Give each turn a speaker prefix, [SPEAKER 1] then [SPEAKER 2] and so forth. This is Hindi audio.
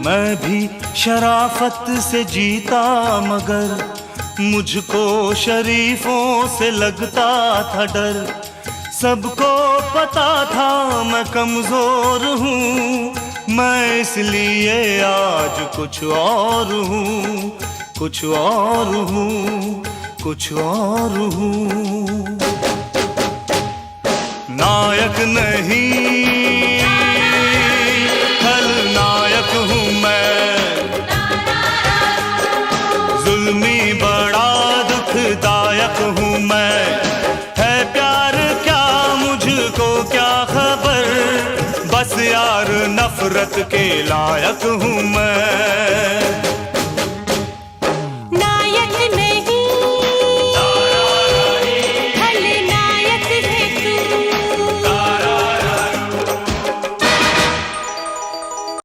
[SPEAKER 1] मैं भी शराफत से जीता मगर मुझको शरीफों से लगता था डर। सबको पता था मैं कमजोर हूँ, मैं इसलिए आज कुछ और हूँ, कुछ और हूँ, कुछ और हूँ। नायक नहीं खलनायक हूँ मैं, जुल्मी बड़ा दुखदायक हूँ मैं। है प्यार क्या मुझको क्या खबर, बस यार नफरत के लायक हूँ मैं।